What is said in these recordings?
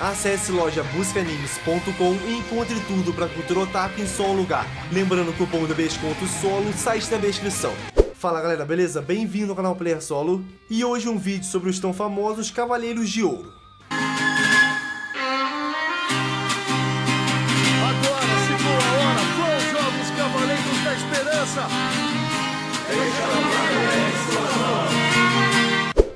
Acesse loja buscaanimes.com e encontre tudo pra cultura otaku em só um lugar. Lembrando que o cupom de desconto SOLO sai na descrição. Fala galera, beleza? Bem-vindo ao canal Player Solo. E hoje um vídeo sobre os tão famosos Cavaleiros de Ouro. Agora chegou a hora, com jogos Cavaleiros da Esperança.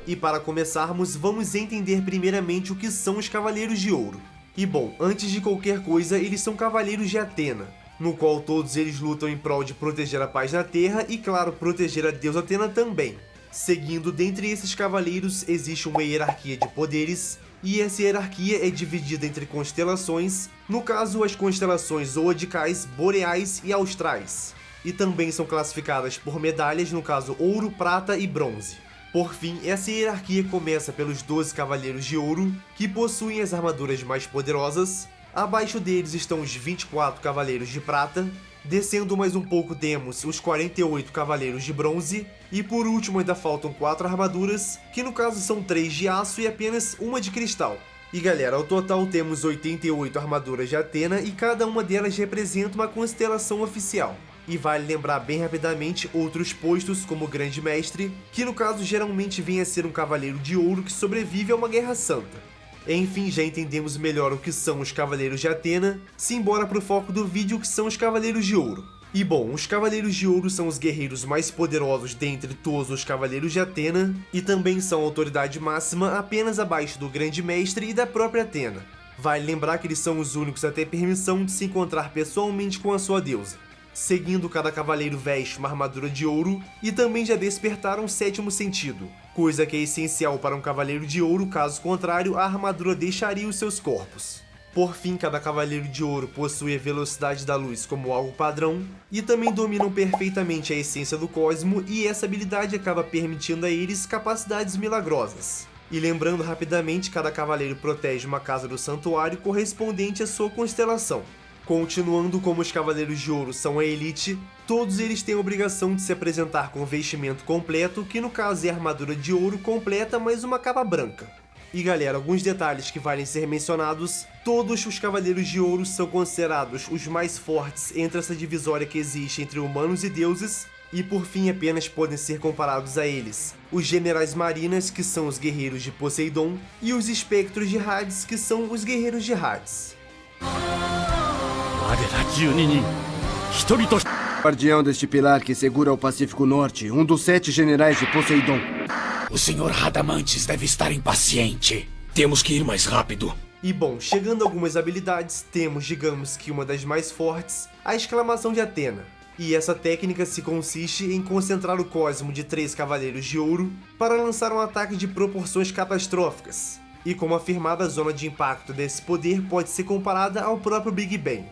E para começarmos, vamos entender primeiramente o que são os Cavaleiros de Ouro. E bom, antes de qualquer coisa, eles são Cavaleiros de Atena, no qual todos eles lutam em prol de proteger a paz na Terra e, claro, proteger a deusa Atena também. Seguindo, dentre esses cavaleiros existe uma hierarquia de poderes, e essa hierarquia é dividida entre constelações, no caso as constelações zodiacais, boreais e austrais. E também são classificadas por medalhas, no caso ouro, prata e bronze. Por fim, essa hierarquia começa pelos 12 Cavaleiros de Ouro, que possuem as armaduras mais poderosas. Abaixo deles estão os 24 Cavaleiros de Prata. Descendo mais um pouco temos os 48 Cavaleiros de Bronze. E por último ainda faltam 4 armaduras, que no caso são 3 de aço e apenas uma de cristal. E galera, ao total temos 88 armaduras de Atena e cada uma delas representa uma constelação oficial. E vale lembrar bem rapidamente outros postos como o Grande Mestre, que no caso geralmente vem a ser um Cavaleiro de Ouro que sobrevive a uma Guerra Santa. Enfim, já entendemos melhor o que são os Cavaleiros de Atena, simbora pro foco do vídeo que são os Cavaleiros de Ouro. E bom, os Cavaleiros de Ouro são os guerreiros mais poderosos dentre todos os Cavaleiros de Atena, e também são autoridade máxima apenas abaixo do Grande Mestre e da própria Atena. Vale lembrar que eles são os únicos a ter permissão de se encontrar pessoalmente com a sua deusa. Seguindo, cada cavaleiro veste uma armadura de ouro e também já despertaram o 7º sentido, coisa que é essencial para um cavaleiro de ouro, caso contrário a armadura deixaria os seus corpos. Por fim, cada cavaleiro de ouro possui a velocidade da luz como algo padrão e também dominam perfeitamente a essência do cosmo, e essa habilidade acaba permitindo a eles capacidades milagrosas. E lembrando rapidamente, cada cavaleiro protege uma casa do santuário correspondente à sua constelação. Continuando, como os Cavaleiros de Ouro são a elite, todos eles têm a obrigação de se apresentar com vestimento completo, que no caso é a armadura de ouro completa mais uma capa branca. E galera, alguns detalhes que valem ser mencionados: todos os Cavaleiros de Ouro são considerados os mais fortes entre essa divisória que existe entre humanos e deuses, e por fim apenas podem ser comparados a eles os Generais Marinas, que são os guerreiros de Poseidon, e os Espectros de Hades, que são os guerreiros de Hades. Guardião deste pilar que segura o Pacífico Norte, um dos 7 generais de Poseidon. O Sr. Radamantes deve estar impaciente. Temos que ir mais rápido. E bom, chegando a algumas habilidades, temos, digamos que uma das mais fortes, a exclamação de Atena. E essa técnica se consiste em concentrar o cosmo de 3 Cavaleiros de Ouro para lançar um ataque de proporções catastróficas. E como afirmado, a zona de impacto desse poder pode ser comparada ao próprio Big Bang.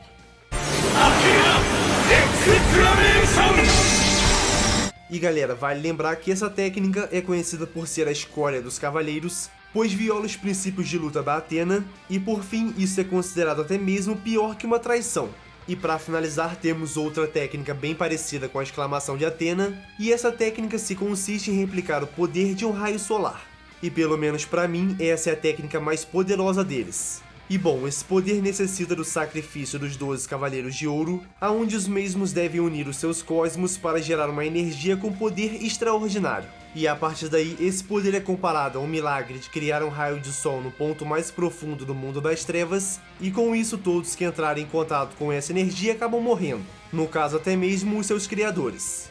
E galera, vale lembrar que essa técnica é conhecida por ser a escória dos cavaleiros, pois viola os princípios de luta da Atena, e por fim isso é considerado até mesmo pior que uma traição. E para finalizar, temos outra técnica bem parecida com a exclamação de Atena, e essa técnica se consiste em replicar o poder de um raio solar. E pelo menos para mim, essa é a técnica mais poderosa deles. E bom, esse poder necessita do sacrifício dos 12 Cavaleiros de Ouro, aonde os mesmos devem unir os seus cosmos para gerar uma energia com poder extraordinário. E a partir daí, esse poder é comparado a um milagre de criar um raio de sol no ponto mais profundo do mundo das trevas, e com isso todos que entrarem em contato com essa energia acabam morrendo, no caso até mesmo os seus criadores.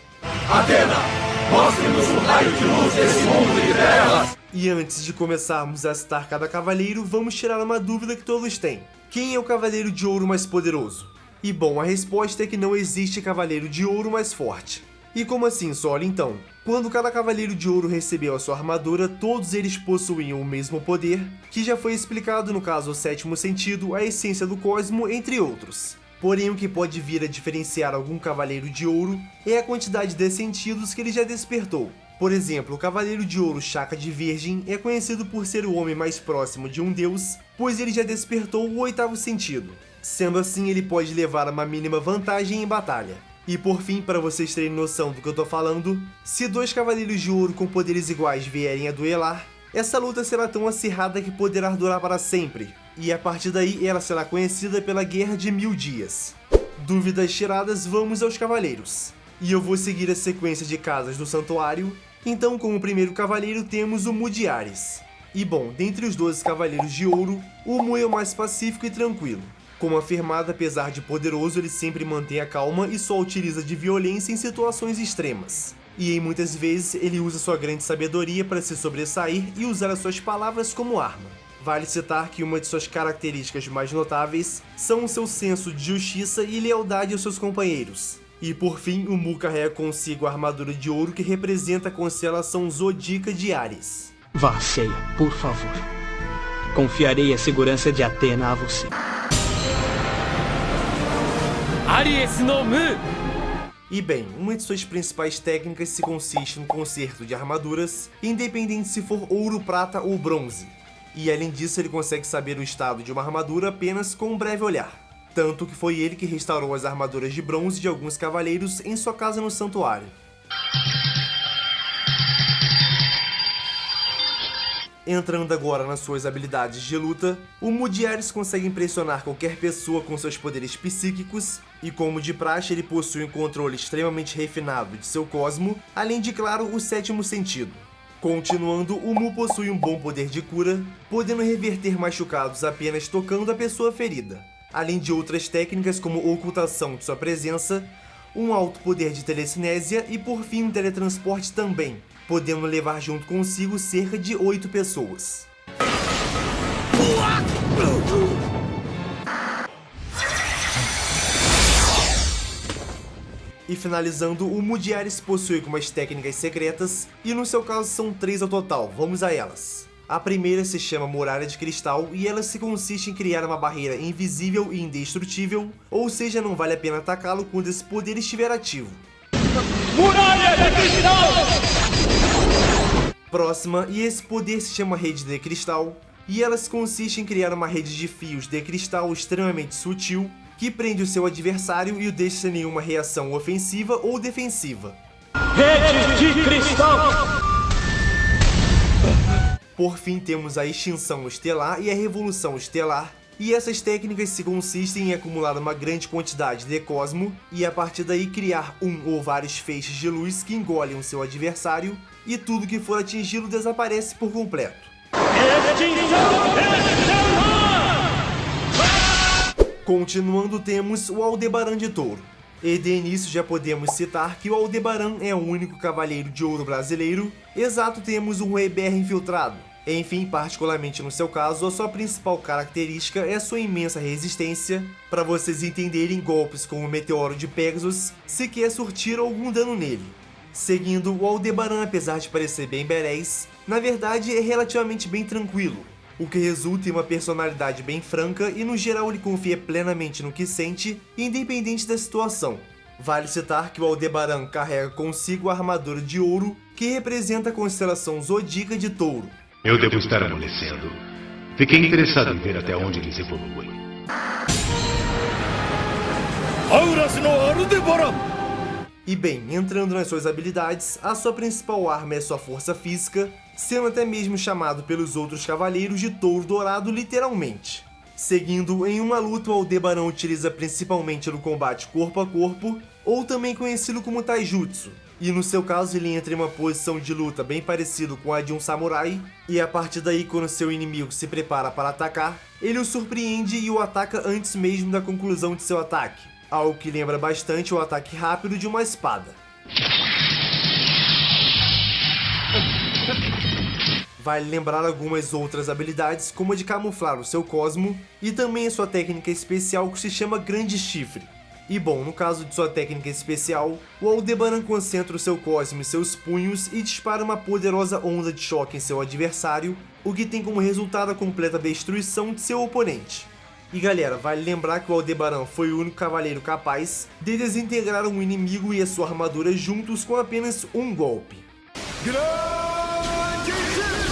Atena, mostre-nos o raio de luz desse mundo de trevas. E antes de começarmos a citar cada cavaleiro, vamos tirar uma dúvida que todos têm: quem é o Cavaleiro de Ouro mais poderoso? E bom, a resposta é que não existe Cavaleiro de Ouro mais forte. E como assim, Sol? Então, quando cada Cavaleiro de Ouro recebeu a sua armadura, todos eles possuíam o mesmo poder, que já foi explicado no caso o 7º sentido, a essência do cosmo, entre outros. Porém, o que pode vir a diferenciar algum Cavaleiro de Ouro é a quantidade de sentidos que ele já despertou. Por exemplo, o Cavaleiro de Ouro Chakra de Virgem é conhecido por ser o homem mais próximo de um deus, pois ele já despertou o 8º sentido. Sendo assim, ele pode levar a uma mínima vantagem em batalha. E por fim, para vocês terem noção do que eu tô falando, se 2 Cavaleiros de Ouro com poderes iguais vierem a duelar, essa luta será tão acirrada que poderá durar para sempre. e a partir daí ela será conhecida pela Guerra de 1000 Dias. Dúvidas tiradas, vamos aos cavaleiros. E eu vou seguir a sequência de casas do santuário. Então, como primeiro cavaleiro temos o Mu de Ares. E bom, dentre os 12 cavaleiros de ouro, o Mu é o mais pacífico e tranquilo. Como afirmado, apesar de poderoso, ele sempre mantém a calma e só utiliza de violência em situações extremas. E em muitas vezes ele usa sua grande sabedoria para se sobressair e usar as suas palavras como arma. Vale citar que uma de suas características mais notáveis são o seu senso de justiça e lealdade aos seus companheiros. E por fim, o Mu carrega consigo a armadura de ouro que representa a constelação zodíaca de Áries. Vá, Seiya, por favor. Confiarei a segurança de Athena a você. Aries no Mu! E bem, uma de suas principais técnicas se consiste no conserto de armaduras, independente se for ouro, prata ou bronze. E além disso, ele consegue saber o estado de uma armadura apenas com um breve olhar. Tanto que foi ele que restaurou as armaduras de bronze de alguns cavaleiros em sua casa no santuário. Entrando agora nas suas habilidades de luta, o Mu de Ares consegue impressionar qualquer pessoa com seus poderes psíquicos, e como de praxe ele possui um controle extremamente refinado de seu cosmo, além de, claro, o sétimo sentido. Continuando, o Mu possui um bom poder de cura, podendo reverter machucados apenas tocando a pessoa ferida, além de outras técnicas como ocultação de sua presença, um alto poder de telecinésia e por fim um teletransporte também, podendo levar junto consigo cerca de 8 pessoas. E finalizando, o Mu de Ares possui algumas técnicas secretas, e no seu caso são 3 ao total, vamos a elas. A primeira se chama Muralha de Cristal e ela se consiste em criar uma barreira invisível e indestrutível, ou seja, não vale a pena atacá-lo quando esse poder estiver ativo. Muralha de Cristal! Próxima, e esse poder se chama Rede de Cristal, e ela se consiste em criar uma rede de fios de cristal extremamente sutil, que prende o seu adversário e o deixa sem nenhuma reação ofensiva ou defensiva. Rede de Cristal! Por fim, temos a Extinção Estelar e a Revolução Estelar, e essas técnicas se consistem em acumular uma grande quantidade de cosmo e a partir daí criar um ou vários feixes de luz que engolem o seu adversário e tudo que for atingi-lo desaparece por completo. Continuando, temos o Aldebaran de Touro. E de início já podemos citar que o Aldebaran é o único cavaleiro de ouro brasileiro, exato, temos um Reber infiltrado. Enfim, particularmente no seu caso, a sua principal característica é a sua imensa resistência. Para vocês entenderem, golpes como o Meteoro de Pegasus sequer surtiram algum dano nele. Seguindo, o Aldebaran, apesar de parecer bem berés, na verdade é relativamente bem tranquilo, o que resulta em uma personalidade bem franca e no geral ele confia plenamente no que sente, independente da situação. Vale citar que o Aldebaran carrega consigo a armadura de ouro, que representa a constelação zodíaca de Touro. Eu devo estar amolecendo. Fiquei interessado em ver até onde eles evoluem. Auras no Aldebaran! E bem, entrando nas suas habilidades, a sua principal arma é sua força física, sendo até mesmo chamado pelos outros cavaleiros de Touro Dourado literalmente. Seguindo, em uma luta o Aldebaran utiliza principalmente no combate corpo a corpo, ou também conhecido como Taijutsu, e no seu caso ele entra em uma posição de luta bem parecido com a de um samurai, e a partir daí quando seu inimigo se prepara para atacar, ele o surpreende e o ataca antes mesmo da conclusão de seu ataque, algo que lembra bastante o ataque rápido de uma espada. Vale lembrar algumas outras habilidades, como a de camuflar o seu cosmo, e também a sua técnica especial que se chama Grande Chifre. E bom, no caso de sua técnica especial, o Aldebaran concentra o seu cosmo em seus punhos e dispara uma poderosa onda de choque em seu adversário, o que tem como resultado a completa destruição de seu oponente. E galera, vale lembrar que o Aldebaran foi o único cavaleiro capaz de desintegrar um inimigo e a sua armadura juntos com apenas um golpe. Grande Chifre!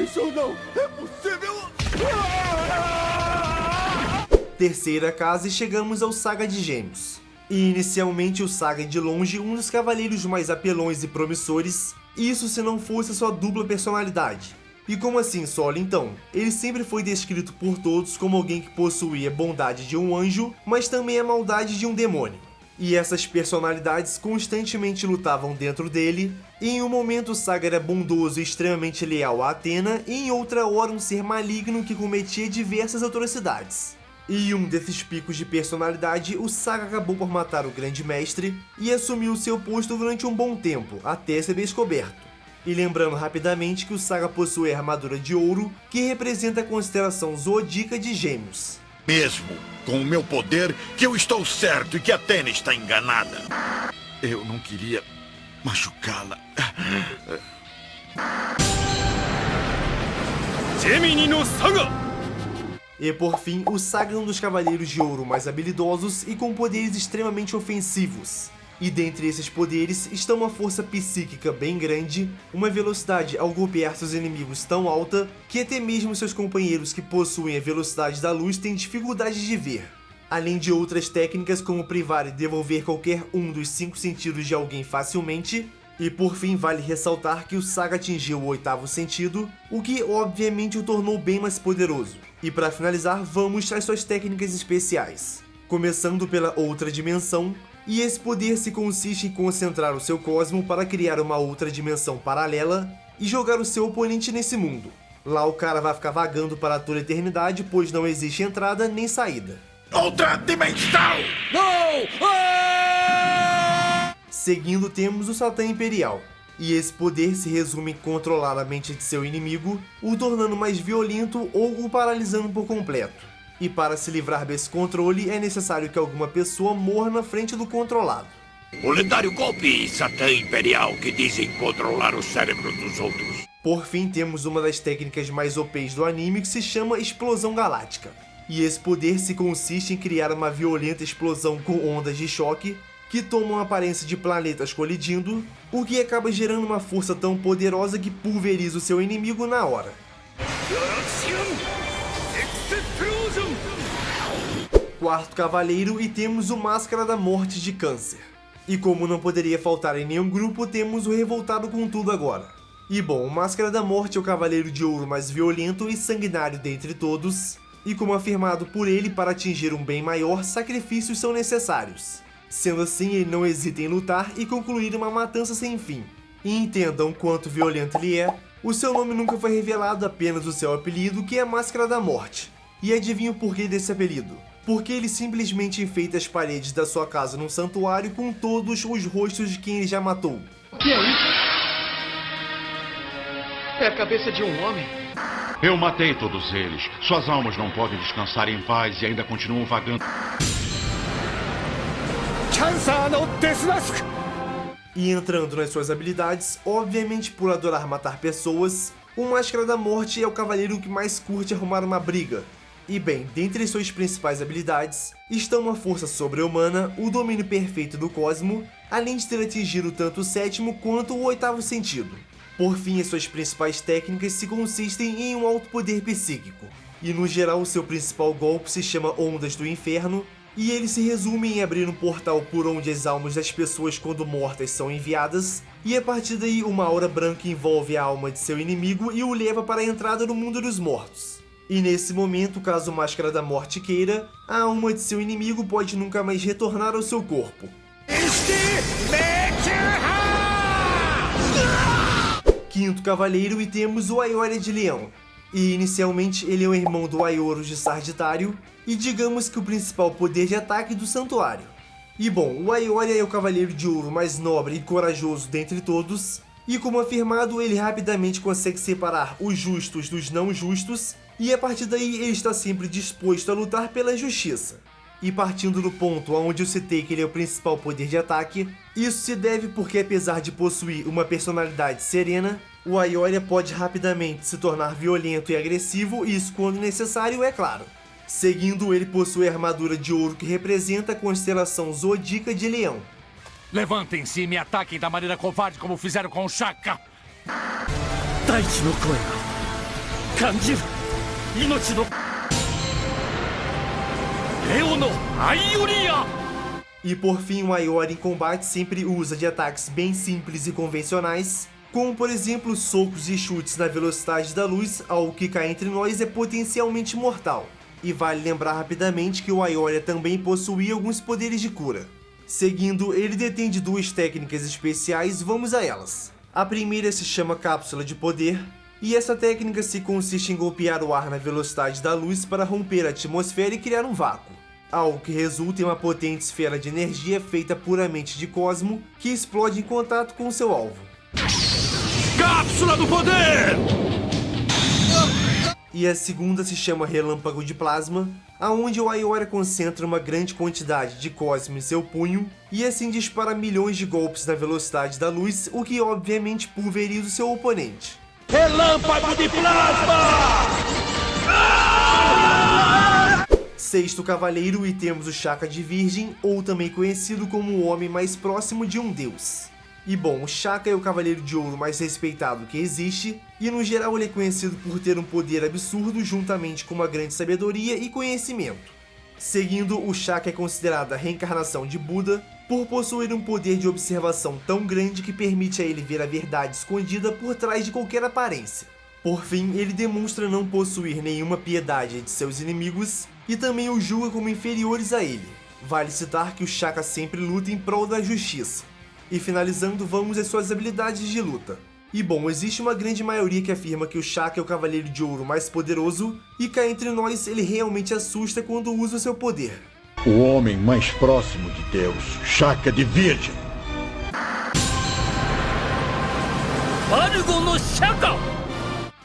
Isso não é possível! Terceira casa e chegamos ao Saga de Gêmeos. E inicialmente o Saga é de longe um dos cavaleiros mais apelões e promissores, isso se não fosse a sua dupla personalidade. E como assim, Solo, então? Ele sempre foi descrito por todos como alguém que possuía a bondade de um anjo, mas também a maldade de um demônio. E essas personalidades constantemente lutavam dentro dele, e em um momento o Saga era bondoso e extremamente leal a Athena, e em outra hora um ser maligno que cometia diversas atrocidades. E em um desses picos de personalidade, o Saga acabou por matar o Grande Mestre e assumiu seu posto durante um bom tempo, até ser descoberto. E lembrando rapidamente que o Saga possui a armadura de ouro, que representa a constelação zodíaca de Gêmeos. Mesmo com o meu poder, que eu estou certo e que Athena está enganada. Eu não queria machucá-la. Gemini no Saga! E por fim, o Saga é um dos cavaleiros de ouro mais habilidosos e com poderes extremamente ofensivos. E dentre esses poderes estão uma força psíquica bem grande, uma velocidade ao golpear seus inimigos tão alta que até mesmo seus companheiros que possuem a velocidade da luz têm dificuldade de ver. Além de outras técnicas como privar e devolver qualquer um dos 5 sentidos de alguém facilmente. E por fim, vale ressaltar que o Saga atingiu o 8º sentido, o que obviamente o tornou bem mais poderoso. E para finalizar, vamos às suas técnicas especiais. Começando pela outra dimensão, e esse poder se consiste em concentrar o seu cosmo para criar uma outra dimensão paralela e jogar o seu oponente nesse mundo. Lá o cara vai ficar vagando para toda a eternidade, pois não existe entrada nem saída. Outra dimensão! Seguindo temos o Satã Imperial, e esse poder se resume em controlar a mente de seu inimigo, o tornando mais violento ou o paralisando por completo. E para se livrar desse controle é necessário que alguma pessoa morra na frente do controlado. O lendário golpe Satã Imperial que dizem controlar o cérebro dos outros. Por fim temos uma das técnicas mais OPs do anime que se chama Explosão Galáctica. E esse poder se consiste em criar uma violenta explosão com ondas de choque que tomam a aparência de planetas colidindo, o que acaba gerando uma força tão poderosa que pulveriza o seu inimigo na hora. Quarto cavaleiro, e temos o Máscara da Morte de Câncer. E como não poderia faltar em nenhum grupo, temos o Revoltado com Tudo agora. E bom, o Máscara da Morte é o cavaleiro de ouro mais violento e sanguinário dentre todos, e como afirmado por ele, para atingir um bem maior, sacrifícios são necessários. Sendo assim, ele não hesita em lutar e concluir uma matança sem fim. E entendam quanto violento ele é, o seu nome nunca foi revelado, apenas o seu apelido, que é Máscara da Morte. E adivinha o porquê desse apelido? Porque ele simplesmente enfeita as paredes da sua casa num santuário com todos os rostos de quem ele já matou. Que é isso? É a cabeça de um homem. Eu matei todos eles. Suas almas não podem descansar em paz e ainda continuam vagando. E entrando nas suas habilidades, obviamente por adorar matar pessoas, o Máscara da Morte é o cavaleiro que mais curte arrumar uma briga. E bem, dentre suas principais habilidades, estão uma força sobre-humana, o domínio perfeito do cosmo, além de ter atingido tanto o 7º quanto o 8º sentido. Por fim, as suas principais técnicas se consistem em um alto poder psíquico. E no geral, o seu principal golpe se chama Ondas do Inferno, e ele se resume em abrir um portal por onde as almas das pessoas quando mortas são enviadas, e a partir daí uma aura branca envolve a alma de seu inimigo e o leva para a entrada no mundo dos mortos. E nesse momento, caso o Máscara da Morte queira, a alma de seu inimigo pode nunca mais retornar ao seu corpo. Quinto cavaleiro, e temos o Aioria de Leão. E inicialmente ele é o irmão do Aioros de Sagitário, e digamos que o principal poder de ataque do santuário. E bom, o Aioria é o cavaleiro de ouro mais nobre e corajoso dentre todos, e como afirmado, ele rapidamente consegue separar os justos dos não justos, e a partir daí ele está sempre disposto a lutar pela justiça. E partindo do ponto onde eu citei que ele é o principal poder de ataque, isso se deve porque apesar de possuir uma personalidade serena, o Aioria pode rapidamente se tornar violento e agressivo, isso quando necessário, é claro. Seguindo, ele possui a armadura de ouro que representa a constelação zodíaca de Leão. Levantem-se e me ataquem da maneira covarde como fizeram com o Shaka! E por fim, o Aioria em combate sempre usa de ataques bem simples e convencionais, como por exemplo socos e chutes na velocidade da luz, algo que cá entre nós é potencialmente mortal. E vale lembrar rapidamente que o Aioria também possuía alguns poderes de cura. Seguindo, ele detém de 2 técnicas especiais, vamos a elas. A primeira se chama Cápsula de Poder, e essa técnica se consiste em golpear o ar na velocidade da luz para romper a atmosfera e criar um vácuo. Algo que resulta em uma potente esfera de energia feita puramente de cosmo, que explode em contato com seu alvo. Cápsula do Poder! E a segunda se chama Relâmpago de Plasma, aonde o Aioria concentra uma grande quantidade de cosmo em seu punho e assim dispara milhões de golpes na velocidade da luz, o que obviamente pulveriza o seu oponente. Relâmpago de Plasma! Sexto cavaleiro, e temos o Shaka de Virgem, ou também conhecido como o homem mais próximo de um deus. E bom, o Shaka é o cavaleiro de ouro mais respeitado que existe, e no geral ele é conhecido por ter um poder absurdo juntamente com uma grande sabedoria e conhecimento. Seguindo, o Shaka é considerado a reencarnação de Buda, por possuir um poder de observação tão grande que permite a ele ver a verdade escondida por trás de qualquer aparência. Por fim, ele demonstra não possuir nenhuma piedade de seus inimigos, e também os julga como inferiores a ele. Vale citar que o Shaka sempre luta em prol da justiça. E finalizando, vamos às suas habilidades de luta. E bom, existe uma grande maioria que afirma que o Shaka é o cavaleiro de ouro mais poderoso, e cá entre nós ele realmente assusta quando usa o seu poder. O homem mais próximo de Deus, Shaka de Virgem.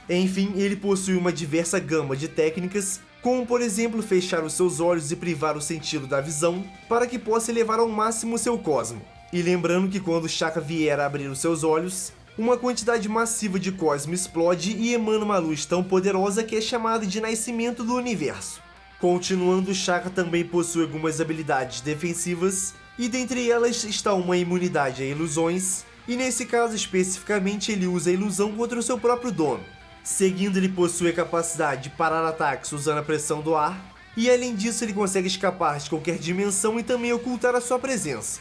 Enfim, ele possui uma diversa gama de técnicas, como por exemplo fechar os seus olhos e privar o sentido da visão, para que possa elevar ao máximo o seu cosmo. E lembrando que quando o Shaka vier a abrir os seus olhos, uma quantidade massiva de cosmo explode e emana uma luz tão poderosa que é chamada de nascimento do universo. Continuando, o Shaka também possui algumas habilidades defensivas, e dentre elas está uma imunidade a ilusões, e nesse caso especificamente ele usa a ilusão contra o seu próprio dono. Seguindo, ele possui a capacidade de parar ataques usando a pressão do ar, e além disso ele consegue escapar de qualquer dimensão e também ocultar a sua presença.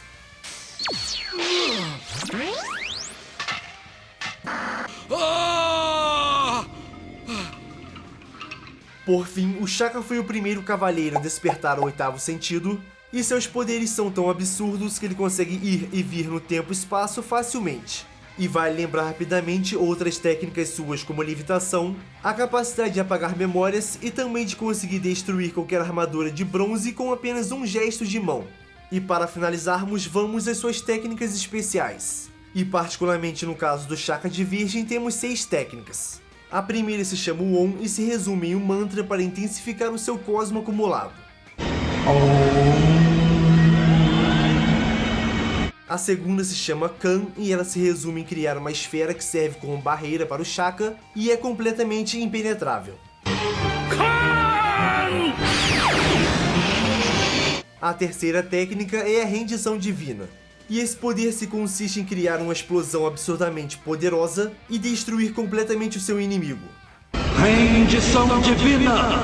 Por fim, o Shaka foi o primeiro cavaleiro a despertar o 8º sentido, e seus poderes são tão absurdos que ele consegue ir e vir no tempo e espaço facilmente. E vale lembrar rapidamente outras técnicas suas como levitação, a capacidade de apagar memórias e também de conseguir destruir qualquer armadura de bronze com apenas um gesto de mão. E para finalizarmos, vamos às suas técnicas especiais. E particularmente no caso do Shaka de Virgem temos 6 técnicas. A primeira se chama Won e se resume em um mantra para intensificar o seu cosmo acumulado. A segunda se chama Kan e ela se resume em criar uma esfera que serve como barreira para o Shaka e é completamente impenetrável. A terceira técnica é a rendição divina. E esse poder se consiste em criar uma explosão absurdamente poderosa e destruir completamente o seu inimigo. Rendição divina!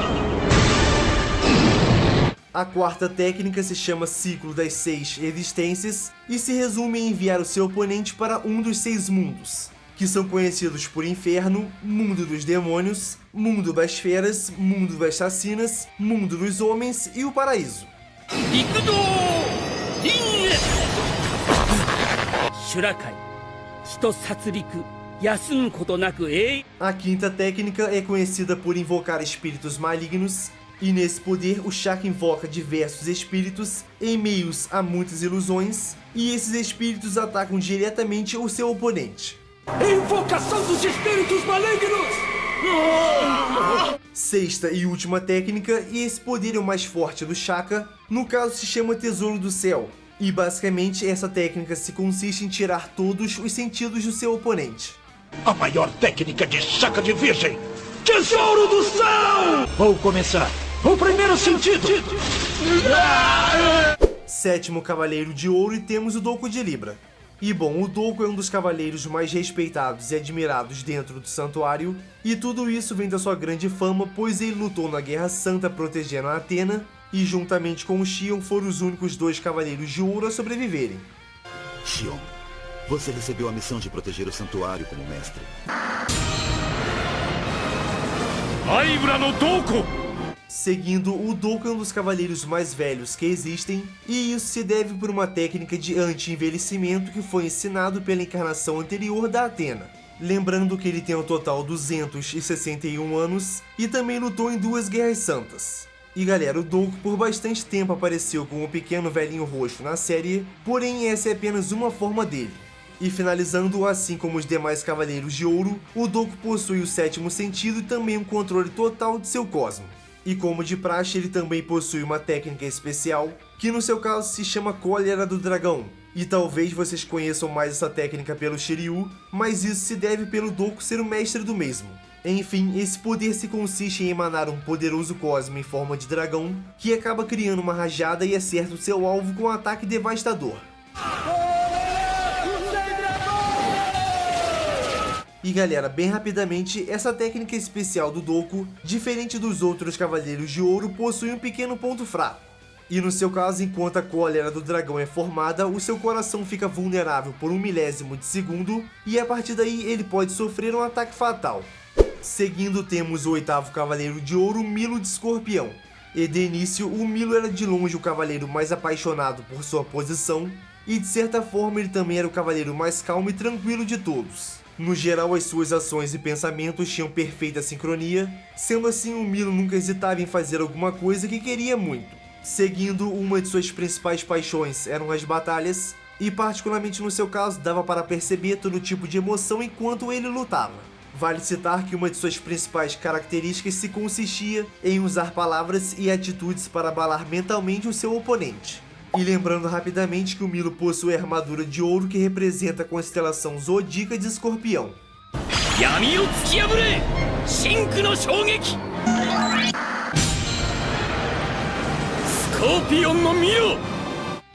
A quarta técnica se chama Ciclo das 6 Existências e se resume em enviar o seu oponente para um dos 6 mundos, que são conhecidos por Inferno, Mundo dos Demônios, Mundo das Feras, Mundo das Chacinas, Mundo dos Homens e o Paraíso. A quinta técnica é conhecida por invocar espíritos malignos, e nesse poder o Shaka invoca diversos espíritos em meios a muitas ilusões, e esses espíritos atacam diretamente o seu oponente. Invocação dos espíritos malignos! Sexta e última técnica, e esse poder é o mais forte do Shaka, no caso se chama Tesouro do Céu. E basicamente essa técnica se consiste em tirar todos os sentidos do seu oponente. A maior técnica de Shaka de Virgem! Tesouro do Céu! Vou começar. O primeiro sentido! Sétimo Cavaleiro de Ouro, e temos o Doku de Libra. E bom, o Doku é um dos cavaleiros mais respeitados e admirados dentro do santuário, e tudo isso vem da sua grande fama, pois ele lutou na Guerra Santa protegendo a Atena, e juntamente com o Xion foram os únicos 2 Cavaleiros de Ouro a sobreviverem. Xion, Você recebeu a missão de proteger o santuário como mestre. Aibra no Doku! Seguindo, o Doku é um dos cavaleiros mais velhos que existem, e isso se deve por uma técnica de anti-envelhecimento que foi ensinado pela encarnação anterior da Athena. Lembrando que ele tem um total 261 anos e também lutou em 2 guerras santas. E galera, o Doku por bastante tempo apareceu como um pequeno velhinho roxo na série, porém essa é apenas uma forma dele. E finalizando, assim como os demais Cavaleiros de Ouro, o Doku possui o 7º sentido e também um controle total de seu cosmo. E como de praxe, ele também possui uma técnica especial, que no seu caso se chama Cólera do Dragão. E talvez vocês conheçam mais essa técnica pelo Shiryu, mas isso se deve pelo Doku ser o mestre do mesmo. Enfim, esse poder se consiste em emanar um poderoso cosmo em forma de dragão, que acaba criando uma rajada e acerta o seu alvo com um ataque devastador. E galera, bem rapidamente, essa técnica especial do Doku, diferente dos outros Cavaleiros de Ouro, possui um pequeno ponto fraco. E no seu caso, enquanto a Cólera do Dragão é formada, o seu coração fica vulnerável por 1 milésimo de segundo, e a partir daí ele pode sofrer um ataque fatal. Seguindo, temos o 8º Cavaleiro de Ouro, Milo de Escorpião. E de início, o Milo era de longe o cavaleiro mais apaixonado por sua posição, e de certa forma ele também era o cavaleiro mais calmo e tranquilo de todos. No geral, as suas ações e pensamentos tinham perfeita sincronia, sendo assim o Milo nunca hesitava em fazer alguma coisa que queria muito. Seguindo, uma de suas principais paixões eram as batalhas, e particularmente no seu caso dava para perceber todo tipo de emoção enquanto ele lutava. Vale citar que uma de suas principais características se consistia em usar palavras e atitudes para abalar mentalmente o seu oponente. E lembrando rapidamente que o Milo possui a armadura de ouro que representa a constelação zodíaca de Escorpião.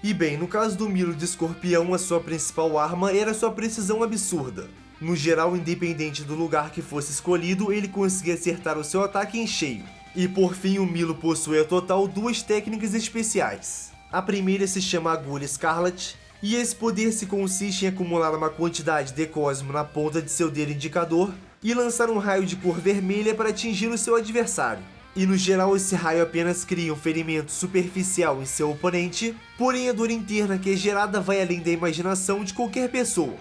E bem, no caso do Milo de Escorpião, a sua principal arma era sua precisão absurda. No geral, independente do lugar que fosse escolhido, ele conseguia acertar o seu ataque em cheio. E por fim, o Milo possui a total 2 técnicas especiais. A primeira se chama Agulha Scarlet, e esse poder se consiste em acumular uma quantidade de cosmo na ponta de seu dedo indicador e lançar um raio de cor vermelha para atingir o seu adversário. E no geral esse raio apenas cria um ferimento superficial em seu oponente, porém a dor interna que é gerada vai além da imaginação de qualquer pessoa.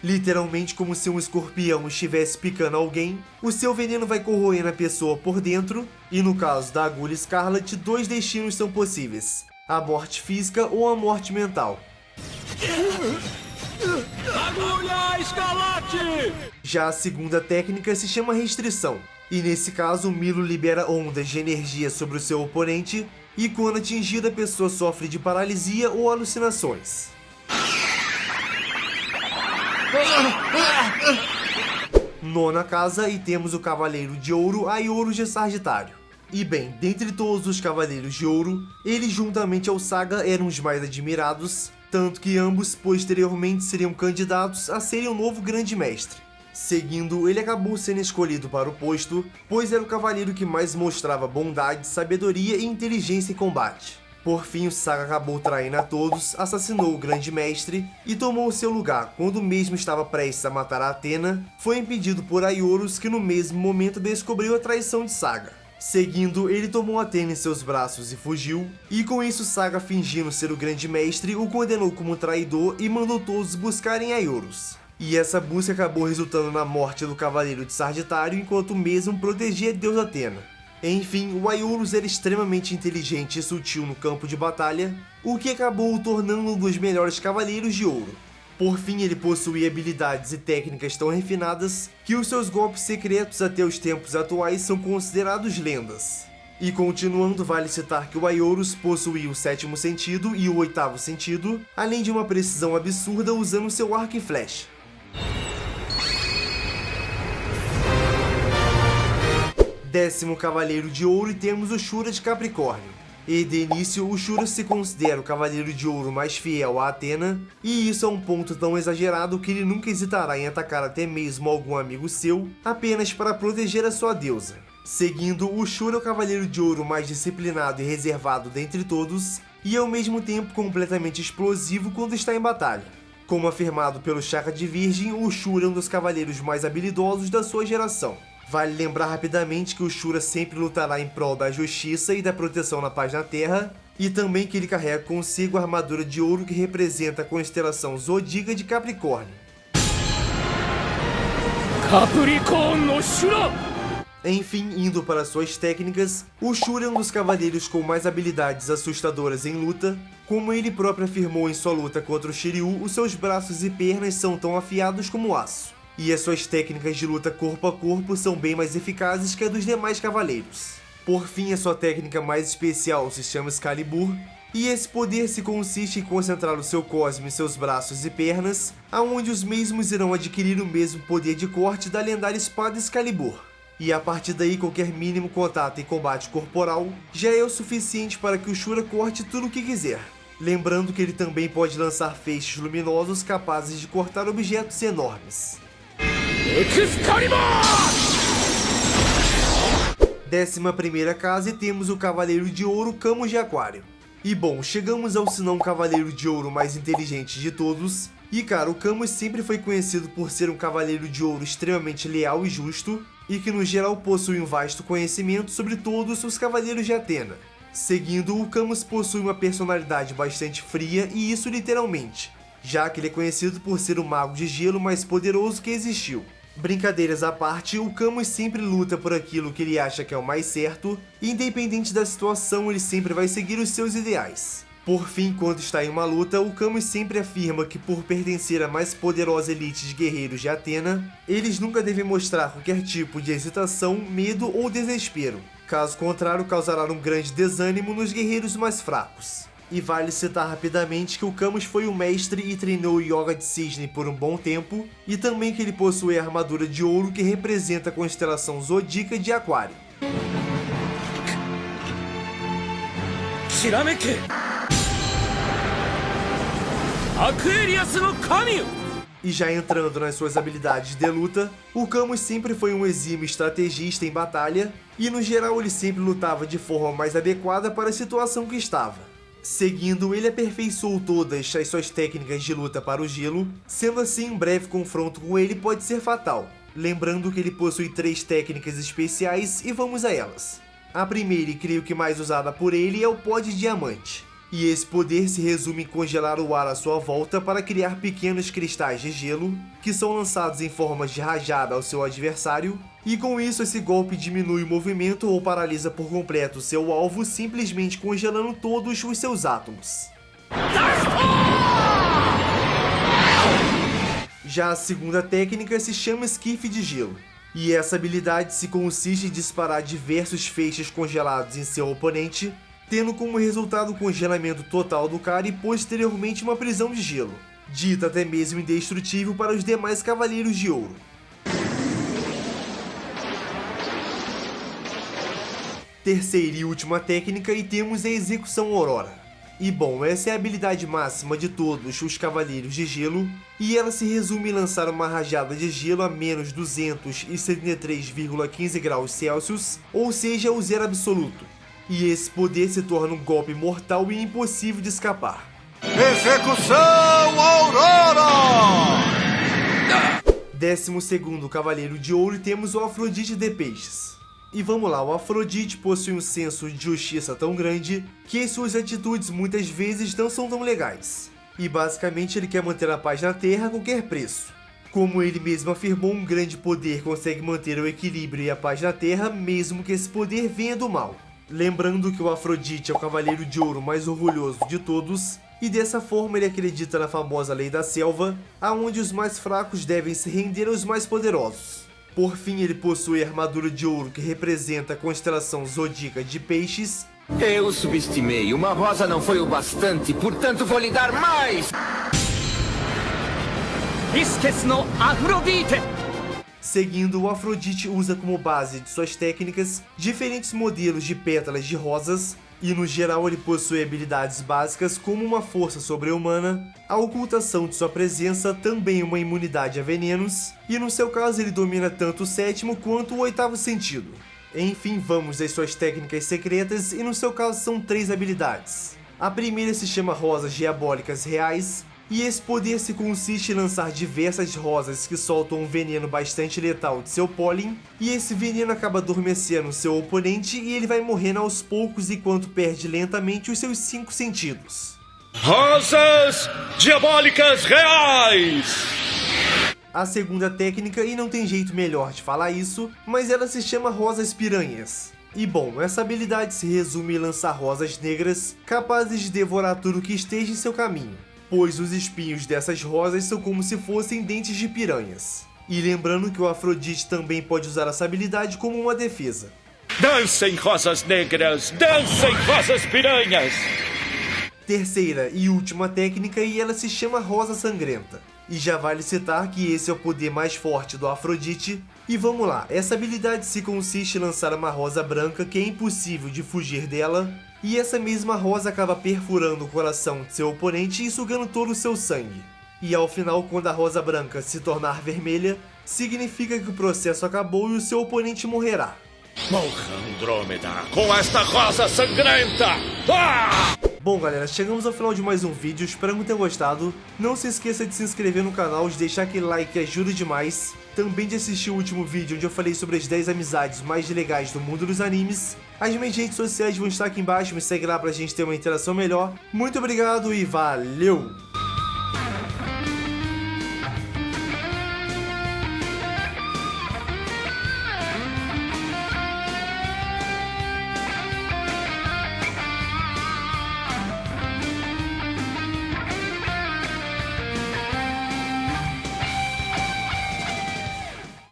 Literalmente como se um escorpião estivesse picando alguém, o seu veneno vai corroendo a pessoa por dentro, e no caso da Agulha Scarlet, 2 destinos são possíveis: a morte física ou a morte mental. Agulha Escarlate! Já a segunda técnica se chama restrição, e nesse caso o Milo libera ondas de energia sobre o seu oponente, e quando atingida a pessoa sofre de paralisia ou alucinações. Nona casa, e temos o Cavaleiro de Ouro, Aiorus de Sagitário. E bem, dentre todos os Cavaleiros de Ouro, ele juntamente ao Saga eram os mais admirados, tanto que ambos posteriormente seriam candidatos a serem o novo Grande Mestre. Seguindo, ele acabou sendo escolhido para o posto, pois era o cavaleiro que mais mostrava bondade, sabedoria e inteligência em combate. Por fim, o Saga acabou traindo a todos, assassinou o Grande Mestre e tomou seu lugar quando mesmo estava prestes a matar a Athena, foi impedido por Aiorus, que no mesmo momento descobriu a traição de Saga. Seguindo, ele tomou Athena em seus braços e fugiu, e com isso Saga, fingindo ser o Grande Mestre, o condenou como traidor e mandou todos buscarem Aiorus. E essa busca acabou resultando na morte do Cavaleiro de Sagitário, enquanto mesmo protegia a deusa Athena. Enfim, o Aiorus era extremamente inteligente e sutil no campo de batalha, o que acabou o tornando um dos melhores Cavaleiros de Ouro. Por fim, ele possuía habilidades e técnicas tão refinadas que os seus golpes secretos até os tempos atuais são considerados lendas. E continuando, vale citar que o Aiorus possuía o 7º sentido e o 8º sentido, além de uma precisão absurda usando seu arco e flecha. Décimo Cavaleiro de Ouro, e temos o Shura de Capricórnio. E de início, o Shura se considera o Cavaleiro de Ouro mais fiel a Athena, e isso é um ponto tão exagerado que ele nunca hesitará em atacar até mesmo algum amigo seu, apenas para proteger a sua deusa. Seguindo, o Shura é o Cavaleiro de Ouro mais disciplinado e reservado dentre todos, e ao mesmo tempo completamente explosivo quando está em batalha. Como afirmado pelo Chakra de Virgem, o Shura é um dos cavaleiros mais habilidosos da sua geração. Vale lembrar rapidamente que o Shura sempre lutará em prol da justiça e da proteção na paz na Terra, e também que ele carrega consigo a armadura de ouro que representa a constelação Zodíaca de Capricórnio. Enfim, indo para suas técnicas, o Shura é um dos cavaleiros com mais habilidades assustadoras em luta. Como ele próprio afirmou em sua luta contra o Shiryu, os seus braços e pernas são tão afiados como aço, e as suas técnicas de luta corpo a corpo são bem mais eficazes que a dos demais cavaleiros. Por fim, a sua técnica mais especial se chama Excalibur, e esse poder se consiste em concentrar o seu cosmo em seus braços e pernas, aonde os mesmos irão adquirir o mesmo poder de corte da lendária espada Excalibur. E a partir daí, qualquer mínimo contato em combate corporal já é o suficiente para que o Shura corte tudo o que quiser. Lembrando que ele também pode lançar feixes luminosos capazes de cortar objetos enormes. 11ª casa e temos o Cavaleiro de Ouro Camus de Aquário. E bom, chegamos ao senão Cavaleiro de Ouro mais inteligente de todos. E cara, o Camus sempre foi conhecido por ser um Cavaleiro de Ouro extremamente leal e justo, e que no geral possui um vasto conhecimento sobre todos os Cavaleiros de Atena. Seguindo, o Camus possui uma personalidade bastante fria, e isso literalmente, já que ele é conhecido por ser o mago de gelo mais poderoso que existiu. Brincadeiras à parte, o Camus sempre luta por aquilo que ele acha que é o mais certo, e independente da situação, ele sempre vai seguir os seus ideais. Por fim, quando está em uma luta, o Camus sempre afirma que por pertencer à mais poderosa elite de guerreiros de Atena, eles nunca devem mostrar qualquer tipo de hesitação, medo ou desespero. Caso contrário, causará um grande desânimo nos guerreiros mais fracos. E vale citar rapidamente que o Camus foi um mestre e treinou o Yoga de Cisne por um bom tempo, e também que ele possui a armadura de ouro que representa a constelação Zodíaca de Aquário. E já entrando nas suas habilidades de luta, o Camus sempre foi um exímio estrategista em batalha, e no geral ele sempre lutava de forma mais adequada para a situação que estava. Seguindo, ele aperfeiçoou todas as suas técnicas de luta para o gelo, sendo assim um breve confronto com ele pode ser fatal. Lembrando que ele possui 3 técnicas especiais e vamos a elas. A primeira e creio que mais usada por ele é o pó de diamante. E esse poder se resume em congelar o ar à sua volta para criar pequenos cristais de gelo, que são lançados em formas de rajada ao seu adversário, e com isso esse golpe diminui o movimento ou paralisa por completo seu alvo, simplesmente congelando todos os seus átomos. Já a segunda técnica se chama Esquife de Gelo, e essa habilidade se consiste em disparar diversos feixes congelados em seu oponente, tendo como resultado o congelamento total do cara e posteriormente uma prisão de gelo, dita até mesmo indestrutível para os demais Cavaleiros de Ouro. Terceira e última técnica e temos a Execução Aurora. E bom, essa é a habilidade máxima de todos os Cavaleiros de Gelo, e ela se resume em lançar uma rajada de gelo a menos 273,15 graus Celsius, ou seja, o zero absoluto. E esse poder se torna um golpe mortal e impossível de escapar. Execução Aurora! 12º Cavaleiro de Ouro, temos o Afrodite de Peixes. E vamos lá, o Afrodite possui um senso de justiça tão grande que as suas atitudes muitas vezes não são tão legais. E basicamente ele quer manter a paz na Terra a qualquer preço. Como ele mesmo afirmou, um grande poder consegue manter o equilíbrio e a paz na Terra, mesmo que esse poder venha do mal. Lembrando que o Afrodite é o Cavaleiro de Ouro mais orgulhoso de todos, e dessa forma ele acredita na famosa Lei da Selva, aonde os mais fracos devem se render aos mais poderosos. Por fim, ele possui a armadura de ouro que representa a constelação Zodíaca de Peixes. Eu subestimei, uma rosa não foi o bastante, portanto vou lhe dar mais! no Afrodite! Seguindo, o Afrodite usa como base de suas técnicas diferentes modelos de pétalas de rosas, e no geral ele possui habilidades básicas como uma força sobre-humana, a ocultação de sua presença, também uma imunidade a venenos, e no seu caso ele domina tanto o 7º quanto o 8º sentido. Enfim, vamos às suas técnicas secretas, e no seu caso são 3 habilidades. A primeira se chama Rosas Diabólicas Reais, E esse poder se consiste em lançar diversas rosas que soltam um veneno bastante letal de seu pólen, e esse veneno acaba adormecendo seu oponente e ele vai morrendo aos poucos enquanto perde lentamente os seus 5 sentidos. Rosas diabólicas reais! A segunda técnica, e não tem jeito melhor de falar isso, mas ela se chama Rosas Piranhas. E bom, essa habilidade se resume em lançar rosas negras capazes de devorar tudo que esteja em seu caminho, pois os espinhos dessas rosas são como se fossem dentes de piranhas. E lembrando que o Afrodite também pode usar essa habilidade como uma defesa. Dancem, rosas negras! Dancem, rosas piranhas! Terceira e última técnica, e ela se chama Rosa Sangrenta. E já vale citar que esse é o poder mais forte do Afrodite. E vamos lá, essa habilidade se consiste em lançar uma rosa branca que é impossível de fugir dela, e essa mesma rosa acaba perfurando o coração de seu oponente e sugando todo o seu sangue. E ao final, quando a rosa branca se tornar vermelha, significa que o processo acabou e o seu oponente morrerá. Morra, Andrômeda, com esta rosa sangrenta! Ah! Bom galera, chegamos ao final de mais um vídeo, espero que tenham gostado. Não se esqueça de se inscrever no canal, de deixar aquele like que ajuda demais. Também de assistir o último vídeo onde eu falei sobre as 10 amizades mais legais do mundo dos animes. As minhas redes sociais vão estar aqui embaixo, me segue lá pra gente ter uma interação melhor. Muito obrigado e valeu!